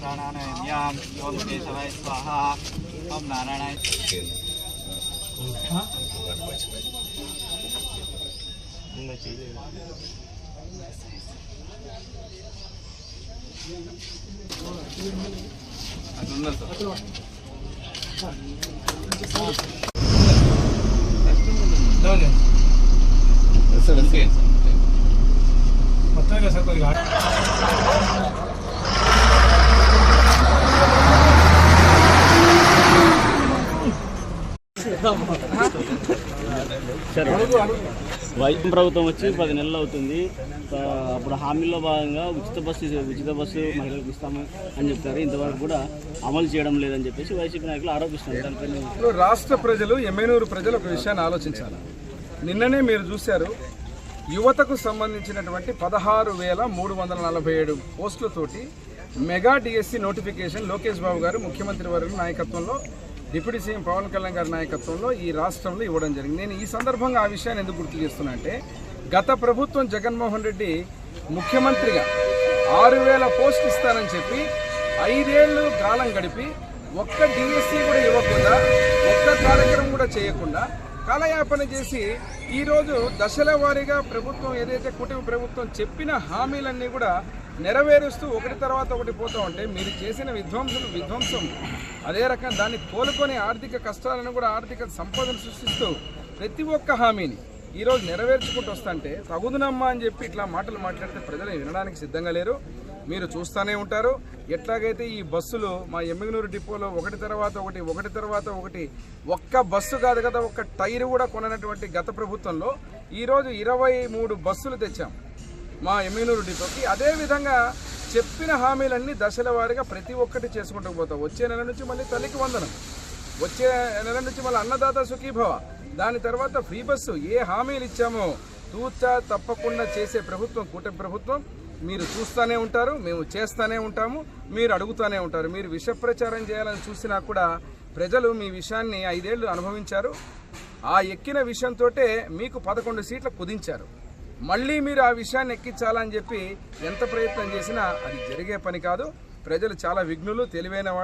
प्राणानायाम्यां ओम केशवाय स्वाहा ओम नारायणाय మొత్తంగా సార్ కొద్దిగా వైద్యం ప్రభుత్వం వచ్చి 10 నెలలు అవుతుంది. అప్పుడు హామీలో భాగంగా ఉచిత బస్సు మహిళలకు ఇస్తాము అని చెప్తారు. ఇంతవరకు కూడా అమలు చేయడం లేదని చెప్పేసి వైసీపీ నాయకులు ఆరోపిస్తున్నారు. రాష్ట్ర ప్రజలు, ఎమ్మెనూరు ప్రజలు ఒక విషయాన్ని ఆలోచించాలి. నిన్ననే మీరు చూశారు, యువతకు సంబంధించినటువంటి 16,347 పోస్టులతోటి mega DSC notification Lokesh Babu గారు ముఖ్యమంత్రి వర్గ నాయకత్వంలో, డిప్యూటీ సీఎం పవన్ కళ్యాణ్ గారి నాయకత్వంలో ఈ రాష్ట్రంలో ఇవ్వడం జరిగింది. నేను ఈ సందర్భంగా ఆ విషయాన్ని ఎందుకు గుర్తు చేస్తున్నా అంటే, గత ప్రభుత్వం జగన్మోహన్ రెడ్డి ముఖ్యమంత్రిగా 6,000 పోస్టులు ఇస్తానని చెప్పి 5 ఏళ్ళు కాలం గడిపి ఒక్క డిఎస్సి కూడా ఇవ్వకుండా, ఒక్క కార్యక్రమం కూడా చేయకుండా కాలయాపన చేసి ఈరోజు దశల వారీగా ప్రభుత్వం ఏదైతే కూటమి ప్రభుత్వం చెప్పిన హామీలన్నీ కూడా నెరవేరుస్తూ ఒకటి తర్వాత ఒకటి పోతూ ఉంటే, మీరు చేసిన విధ్వంసం అదే రకంగా దాన్ని కోలుకొని ఆర్థిక కష్టాలను కూడా ఆర్థిక సంపదను సృష్టిస్తూ ప్రతి ఒక్క హామీని ఈరోజు నెరవేర్చుకుంటూ వస్తుంటే తగుదునమ్మా అని చెప్పి ఇట్లా మాటలు మాట్లాడితే ప్రజలు వినడానికి సిద్ధంగా లేరు. మీరు చూస్తూనే ఉంటారు. ఎట్లాగైతే ఈ బస్సులు మా ఎమ్మిగనూరు డిపోలో ఒకటి తర్వాత ఒకటి ఒక్క బస్సు కాదు కదా, ఒక్క టైరు కూడా కొననటువంటి గత ప్రభుత్వంలో ఈరోజు 23 బస్సులు తెచ్చాం మా ఎమ్మిగనూరు డిపోకి. అదేవిధంగా చెప్పిన హామీలన్నీ దశల వారీగా ప్రతి ఒక్కటి చేసుకుంటూ పోతాం. వచ్చే నెల నుంచి మళ్ళీ తల్లికి వందనం, వచ్చే నెల నుంచి మళ్ళీ అన్నదాత సుఖీభవ, దాని తర్వాత ఫ్రీ బస్సు. ఏ హామీలు ఇచ్చామో తూచా తప్పకుండా చేసే ప్రభుత్వం కూటమి ప్రభుత్వం. మీరు చూస్తూనే ఉంటారు, మేము చేస్తూనే ఉంటాము, మీరు అడుగుతూనే ఉంటారు. మీరు విష ప్రచారం చేయాలని చూసినా కూడా ప్రజలు మీ విషయాన్ని 5 ఏళ్ళు అనుభవించారు. ఆ ఎక్కిన విషయంతో మీకు 11 సీట్లు కుదించారు. మళ్ళీ మీరు ఆ విషయాన్ని ఎక్కించాలని చెప్పి ఎంత ప్రయత్నం చేసినా అది జరిగే పని కాదు. ప్రజలు చాలా విఘ్నులు, తెలివైన